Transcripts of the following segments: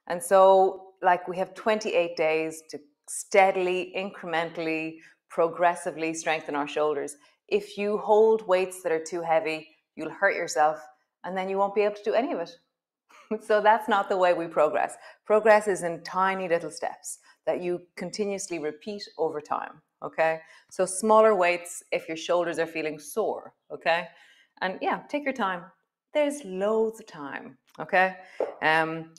And so, like, we have 28 days to steadily, incrementally, progressively strengthen our shoulders. If you hold weights that are too heavy, you'll hurt yourself, and then you won't be able to do any of it. So that's not the way we progress. Progress is in tiny little steps that you continuously repeat over time, okay? So smaller weights if your shoulders are feeling sore, okay? And yeah, take your time. There's loads of time, okay?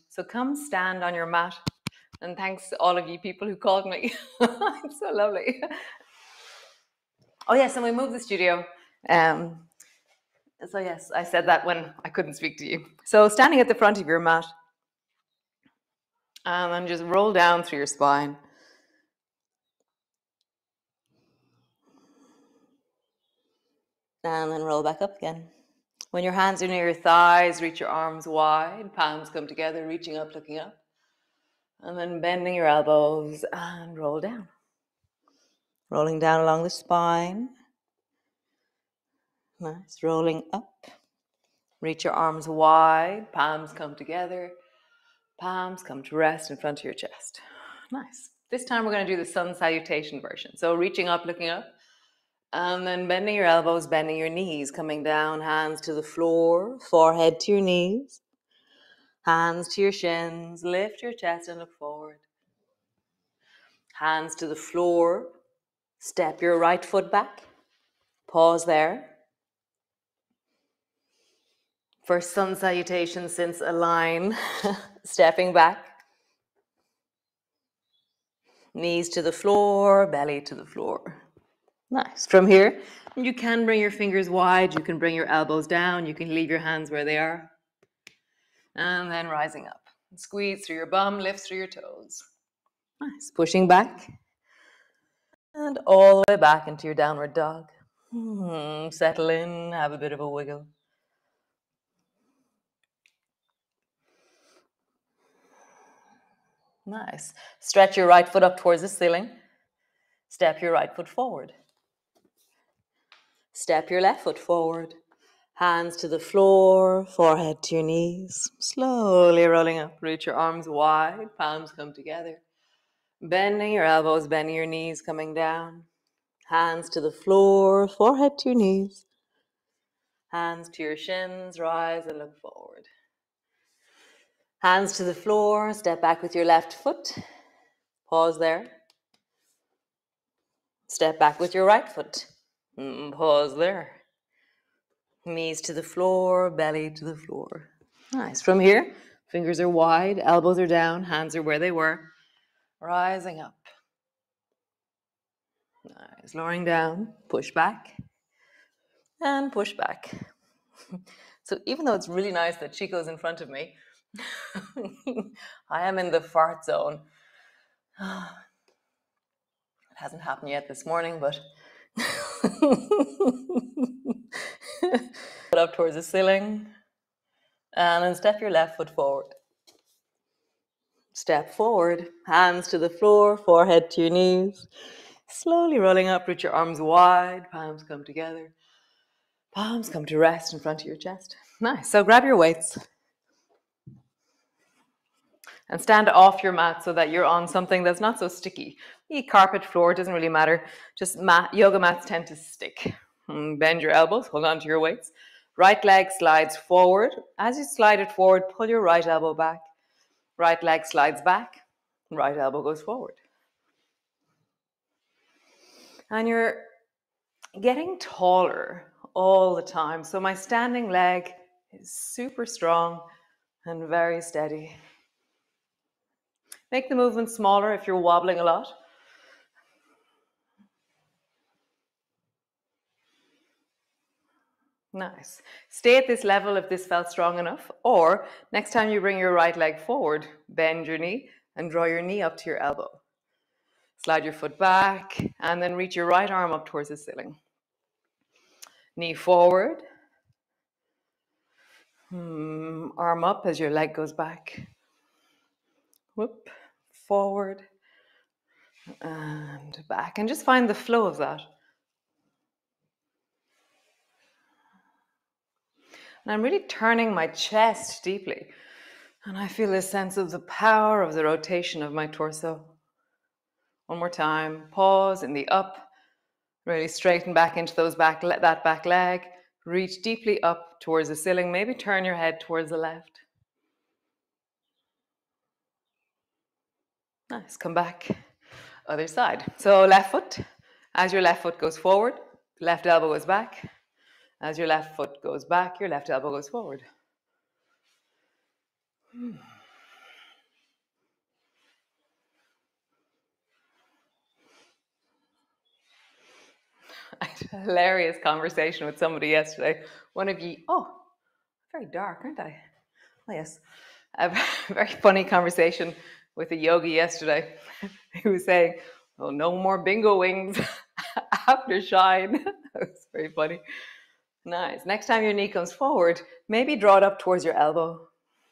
So come stand on your mat. And thanks to all of you people who called me. It's so lovely. Oh yes, and we moved the studio. So yes, I said that when I couldn't speak to you. So standing at the front of your mat, and then just roll down through your spine. And then roll back up again. When your hands are near your thighs, reach your arms wide, palms come together, reaching up, looking up. And then bending your elbows and roll down. Rolling down along the spine. Nice. Rolling up. Reach your arms wide, palms come together. Palms come to rest in front of your chest. Nice. This time we're going to do the sun salutation version. So reaching up, looking up. And then bending your elbows, bending your knees, coming down, hands to the floor, forehead to your knees. Hands to your shins, lift your chest and look forward. Hands to the floor, step your right foot back. Pause there. First sun salutation since align, stepping back. Knees to the floor, belly to the floor. Nice. From here, you can bring your fingers wide, you can bring your elbows down, you can leave your hands where they are. And then rising up. Squeeze through your bum, lift through your toes. Nice. Pushing back. And all the way back into your downward dog. Settle in, have a bit of a wiggle. Nice. Stretch your right foot up towards the ceiling. Step your right foot forward. Step your left foot forward. Hands to the floor, forehead to your knees. Slowly rolling up. Reach your arms wide, palms come together. Bending your elbows, bending your knees, coming down. Hands to the floor, forehead to your knees. Hands to your shins, rise and look forward. Hands to the floor, step back with your left foot. Pause there. Step back with your right foot. Pause there. Knees to the floor, belly to the floor. Nice. From here, fingers are wide, elbows are down, hands are where they were. Rising up. Nice. Lowering down, push back, and push back. So even though it's really nice that Chico's in front of me, I am in the fart zone. It hasn't happened yet this morning, but put up towards the ceiling. And then step your left foot forward. Step forward, hands to the floor, forehead to your knees. Slowly rolling up, reach your arms wide, palms come together. Palms come to rest in front of your chest. Nice. So grab your weights and stand off your mat so that you're on something that's not so sticky. The carpet floor, doesn't really matter. Just yoga mats tend to stick. Bend your elbows, hold on to your weights. Right leg slides forward. As you slide it forward, pull your right elbow back. Right leg slides back. Right elbow goes forward. And you're getting taller all the time. So my standing leg is super strong and very steady. Make the movement smaller if you're wobbling a lot. Nice. Stay at this level if this felt strong enough, or next time you bring your right leg forward, bend your knee and draw your knee up to your elbow. Slide your foot back and then reach your right arm up towards the ceiling. Knee forward. Arm up as your leg goes back. Whoop, forward and back. And just find the flow of that. And I'm really turning my chest deeply. And I feel a sense of the power of the rotation of my torso. One more time. Pause in the up. Really straighten back into that back leg. Reach deeply up towards the ceiling. Maybe turn your head towards the left. Nice. Come back. Other side. So left foot. As your left foot goes forward, left elbow goes back. As your left foot goes back, your left elbow goes forward. I had a hilarious conversation with somebody yesterday. One of you, very dark, aren't I? Oh, yes. A very funny conversation with a yogi yesterday. He was saying, oh, no more bingo wings after shine. That was very funny. Nice. Next time your knee comes forward, maybe draw it up towards your elbow.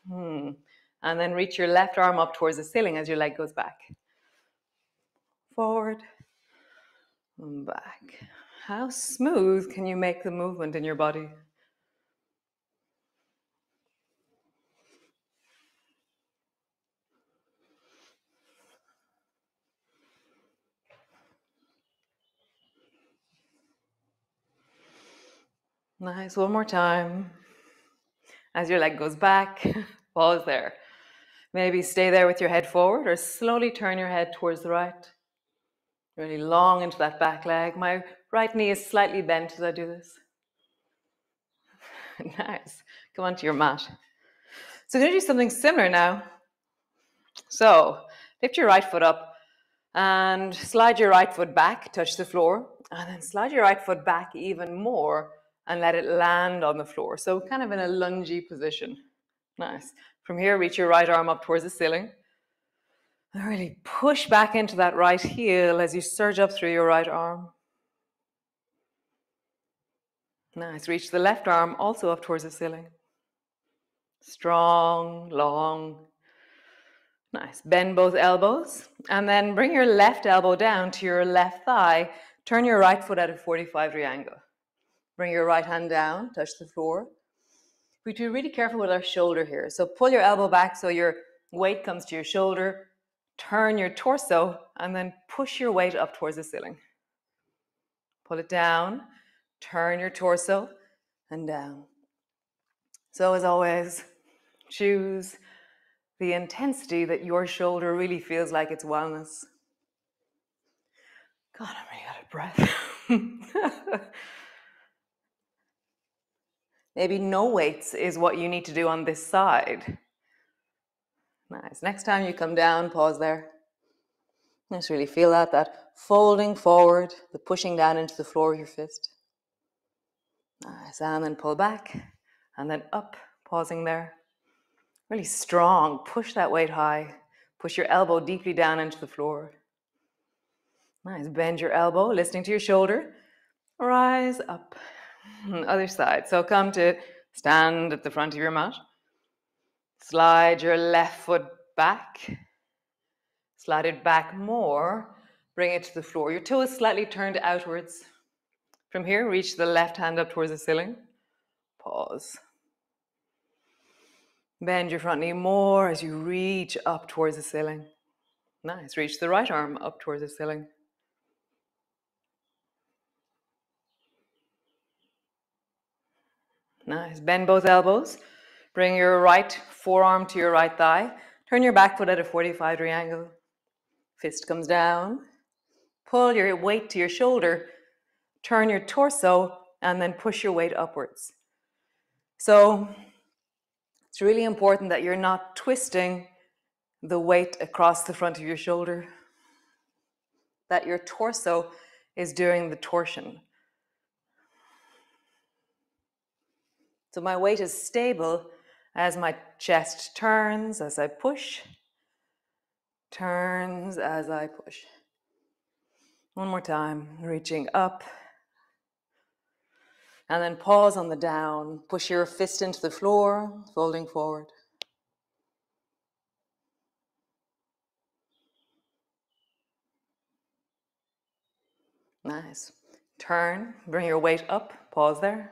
And then reach your left arm up towards the ceiling as your leg goes back. Forward and back. How smooth can you make the movement in your body? Nice. One more time. As your leg goes back, pause there. Maybe stay there with your head forward or slowly turn your head towards the right. Really long into that back leg. My right knee is slightly bent as I do this. Nice. Come onto your mat. So we're going to do something similar now. So lift your right foot up and slide your right foot back, touch the floor, and then slide your right foot back even more and let it land on the floor. So kind of in a lungy position. Nice. From here, reach your right arm up towards the ceiling. And really push back into that right heel as you surge up through your right arm. Nice. Reach the left arm also up towards the ceiling. Strong, long. Nice. Bend both elbows. And then bring your left elbow down to your left thigh. Turn your right foot at a 45-degree angle. Bring your right hand down, touch the floor. We have to be really careful with our shoulder here. So pull your elbow back so your weight comes to your shoulder. Turn your torso and then push your weight up towards the ceiling. Pull it down, turn your torso and down. So as always, choose the intensity that your shoulder really feels like it's wellness. God, I'm really out of breath. Maybe no weights is what you need to do on this side. Nice. Next time you come down, pause there. Just really feel that folding forward, the pushing down into the floor of your fist. Nice. And then pull back and then up, pausing there. Really strong. Push that weight high. Push your elbow deeply down into the floor. Nice. Bend your elbow, listening to your shoulder. Rise up. Other side. So come to stand at the front of your mat. Slide your left foot back. Slide it back more. Bring it to the floor. Your toe is slightly turned outwards. From here, reach the left hand up towards the ceiling. Pause. Bend your front knee more as you reach up towards the ceiling. Nice. Reach the right arm up towards the ceiling. Nice. Bend both elbows. Bring your right forearm to your right thigh. Turn your back foot at a 45-degree angle. Fist comes down. Pull your weight to your shoulder. Turn your torso and then push your weight upwards. So it's really important that you're not twisting the weight across the front of your shoulder, that your torso is doing the torsion. So my weight is stable as my chest turns as I push, turns as I push. One more time, reaching up. And then pause on the down. Push your fist into the floor, folding forward. Nice. Turn, bring your weight up, pause there.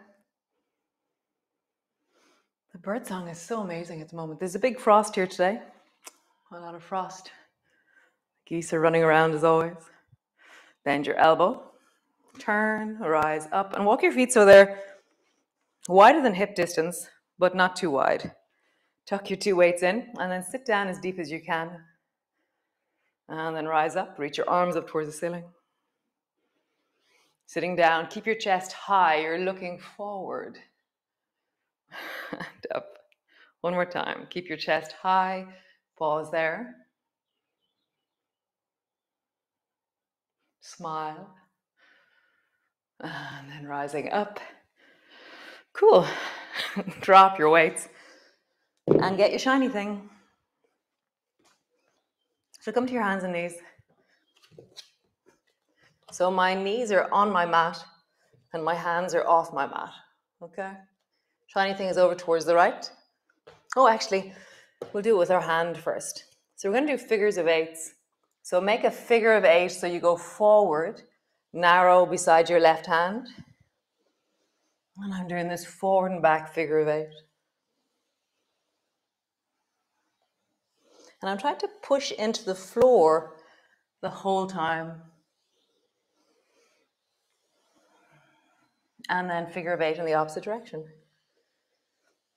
The birdsong is so amazing at the moment. There's a big frost here today. A lot of frost. Geese are running around as always. Bend your elbow. Turn, rise up, and walk your feet so they're wider than hip distance, but not too wide. Tuck your two weights in, and then sit down as deep as you can. And then rise up, reach your arms up towards the ceiling. Sitting down, keep your chest high. You're looking forward. And up. One more time. Keep your chest high. Pause there. Smile. And then rising up. Cool. Drop your weights and get your shiny thing. So come to your hands and knees. So my knees are on my mat and my hands are off my mat. Okay? Shiny thing is over towards the right. Oh, actually, we'll do it with our hand first. So we're going to do figures of eights. So make a figure of eight so you go forward, narrow beside your left hand. And I'm doing this forward and back figure of eight. And I'm trying to push into the floor the whole time. And then figure of eight in the opposite direction.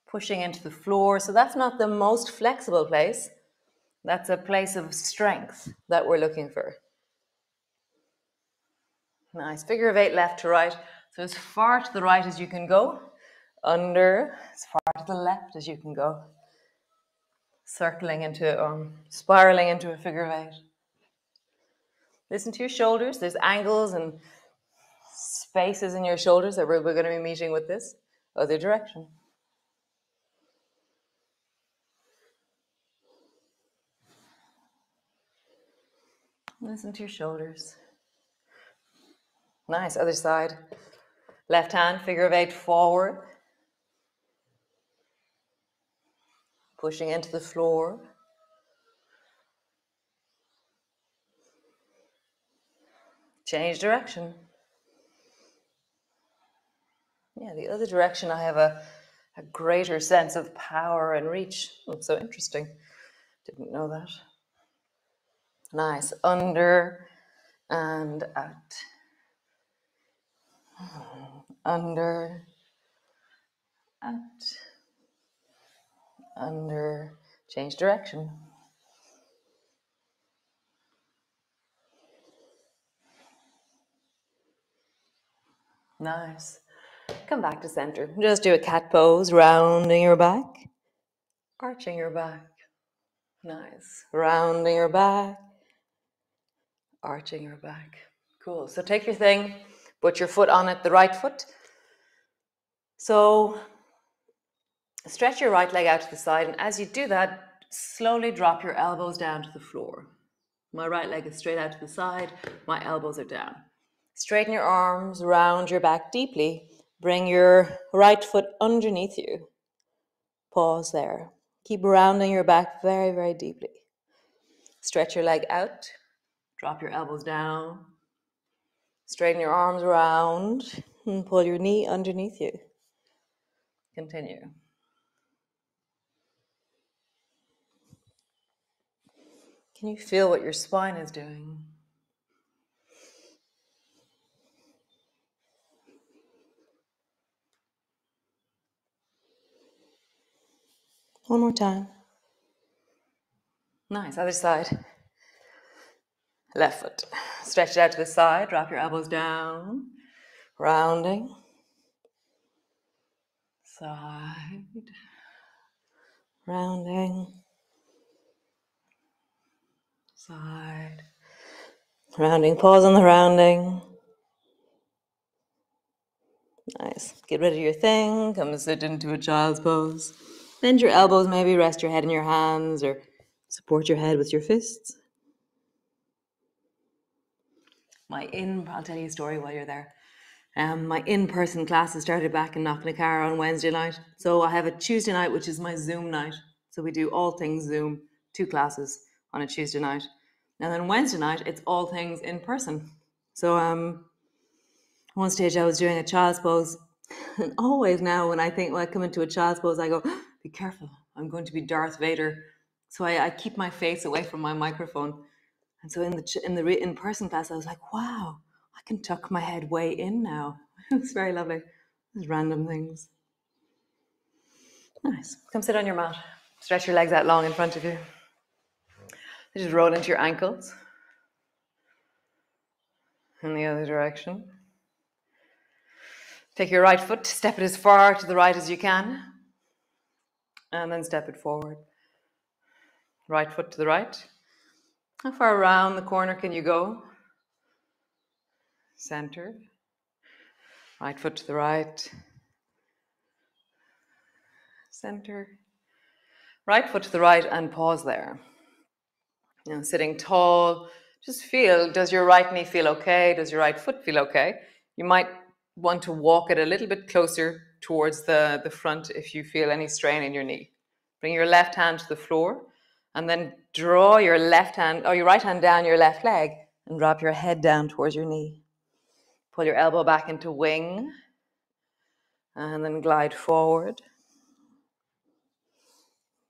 Pushing into the floor. So that's not the most flexible place. That's a place of strength that we're looking for. Nice. Figure of eight left to right. So as far to the right as you can go. Under, as far to the left as you can go. Circling into, spiraling into a figure of eight. Listen to your shoulders. There's angles and spaces in your shoulders that we're going to be meeting with this other direction. Listen to your shoulders. Nice. Other side. Left hand, figure of eight forward. Pushing into the floor. Change direction. Yeah, the other direction I have a greater sense of power and reach. Oh, so interesting. Didn't know that. Nice. Under and out. Under, out, under, change direction. Nice. Come back to center. Just do a cat pose, rounding your back, arching your back. Nice. Rounding your back, arching your back. Cool. So take your thing, put your foot on it, the right foot. So stretch your right leg out to the side, and as you do that, slowly drop your elbows down to the floor. My right leg is straight out to the side, my elbows are down. Straighten your arms, round your back deeply. Bring your right foot underneath you. Pause there. Keep rounding your back very, very deeply. Stretch your leg out, drop your elbows down. Straighten your arms around and pull your knee underneath you. Continue. Can you feel what your spine is doing? One more time. Nice, other side. Left foot. Stretch it out to the side, drop your elbows down. Rounding. Side. Rounding. Side. Rounding, pause on the rounding. Nice. Get rid of your thing. Come and sit into a child's pose. Bend your elbows, maybe rest your head in your hands or support your head with your fists. I'll tell you a story while you're there. My in-person classes started back in Knocknacar on Wednesday night. So I have a Tuesday night, which is my Zoom night. So we do all things Zoom, 2 classes on a Tuesday night. And then Wednesday night, it's all things in person. So one stage I was doing a child's pose And always now when I think, when I come into a child's pose, I go, be careful, I'm going to be Darth Vader. So I keep my face away from my microphone. And so in the in-person class, I was like, wow, I can tuck my head way in now. It's very lovely. These random things. Nice. Come sit on your mat. Stretch your legs out long in front of you. Just roll into your ankles. In the other direction. Take your right foot, step it as far to the right as you can, and then step it forward. Right foot to the right. How far around the corner can you go? Center. Right foot to the right. Center. Right foot to the right and pause there. You know, sitting tall, just feel, does your right knee feel okay? Does your right foot feel okay? You might want to walk it a little bit closer towards the front if you feel any strain in your knee. Bring your left hand to the floor and then draw your left hand or your right hand down your left leg and drop your head down towards your knee. Pull your elbow back into wing and then glide forward.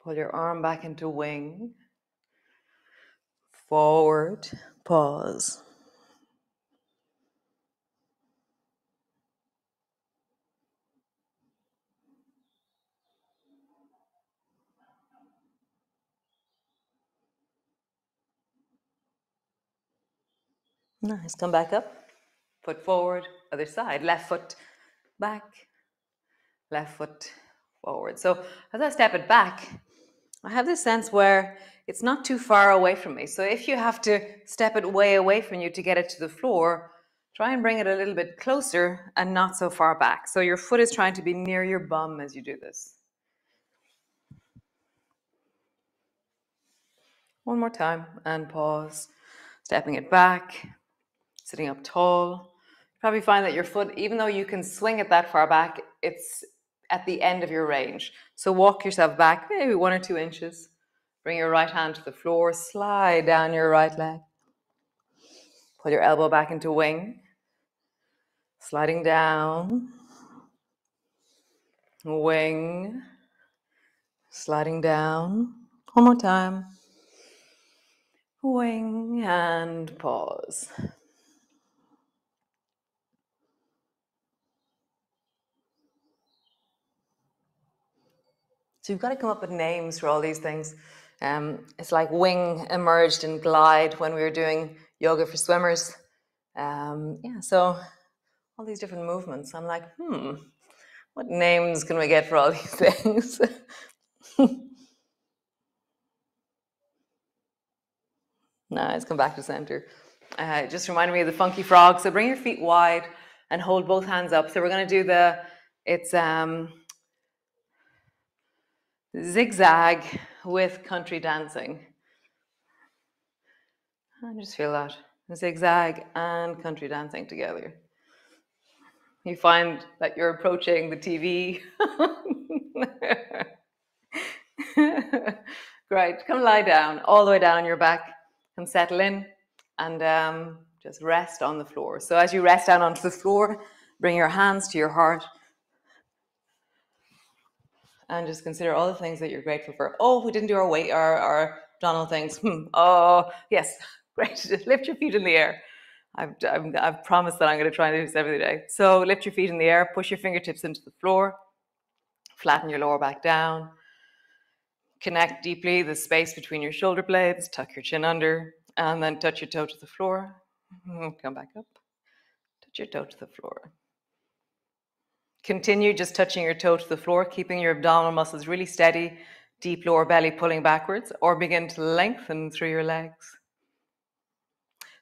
Pull your arm back into wing. Forward, pause. Nice, come back up. Foot forward, other side. Left foot back, left foot forward. So as I step it back, I have this sense where it's not too far away from me. So if you have to step it way away from you to get it to the floor, try and bring it a little bit closer and not so far back. So your foot is trying to be near your bum as you do this. One more time and pause. Stepping it back, sitting up tall. Probably find that your foot, even though you can swing it that far back, it's at the end of your range. So walk yourself back maybe 1 or 2 inches. Bring your right hand to the floor, slide down your right leg. Pull your elbow back into wing. Sliding down. Wing. Sliding down. One more time. Wing and pause. So you've got to come up with names for all these things. It's like wing emerged in glide when we were doing yoga for swimmers. So all these different movements. I'm like, what names can we get for all these things? Nice, come back to center. It just reminded me of the funky frog. So bring your feet wide and hold both hands up. So we're going to do zigzag with country dancing. I just feel that. Zigzag and country dancing together. You find that you're approaching the TV. Great. Come lie down, all the way down on your back. Come settle in and just rest on the floor. So as you rest down onto the floor, bring your hands to your heart and just consider all the things that you're grateful for. Oh, we didn't do our Donald things. Oh, yes. Great. Just lift your feet in the air. I've promised that I'm going to try and do this every day. So lift your feet in the air, push your fingertips into the floor, flatten your lower back down, connect deeply the space between your shoulder blades, tuck your chin under, and then touch your toe to the floor. Come back up, touch your toe to the floor. Continue just touching your toe to the floor, keeping your abdominal muscles really steady, deep lower belly pulling backwards, or begin to lengthen through your legs.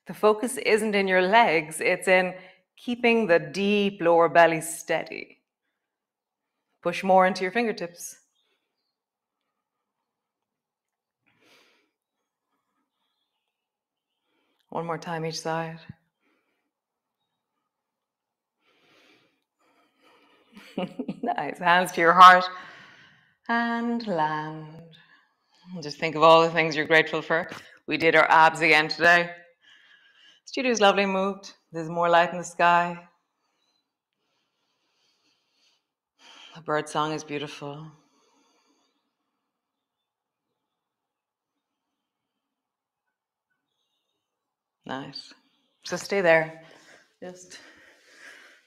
The focus isn't in your legs, it's in keeping the deep lower belly steady. Push more into your fingertips. One more time each side. Nice. Hands to your heart and land. Just think of all the things you're grateful for. We did our abs again today. Studio's lovely moved. There's more light in the sky. bird song is beautiful. Nice. So stay there. Just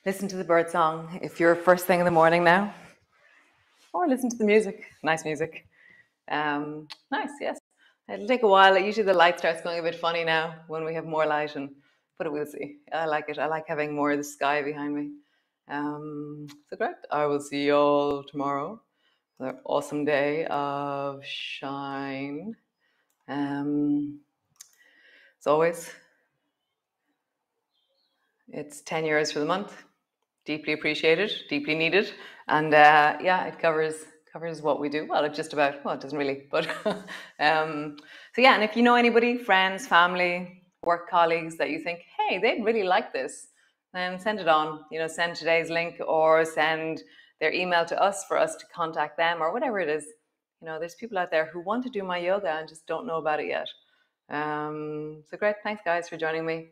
listen to the bird song if you're first thing in the morning now, or listen to the music. Nice music. Nice, yes. It'll take a while. Usually the light starts going a bit funny now when we have more light, but we'll see. I like it. I like having more of the sky behind me. So great. I will see you all tomorrow. Another awesome day of shine. As always, it's 10 euros for the month. Deeply appreciated, deeply needed, and yeah, it covers what we do. Well, it just about, well, it doesn't really, but so yeah. And if you know anybody, friends, family, work colleagues that you think, hey, they'd really like this, then send it on. Send today's link or send their email to us for us to contact them or whatever it is. There's people out there who want to do my yoga and just don't know about it yet. So great. Thanks, guys, for joining me.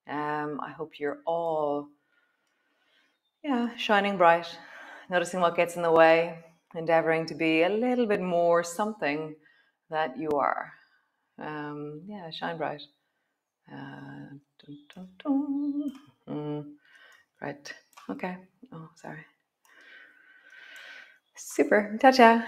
I hope you're all shining bright, noticing what gets in the way, endeavoring to be a little bit more something that you are. Shine bright. Dun, dun, dun. Right. Okay. Oh, sorry. Super. Ciao, ciao.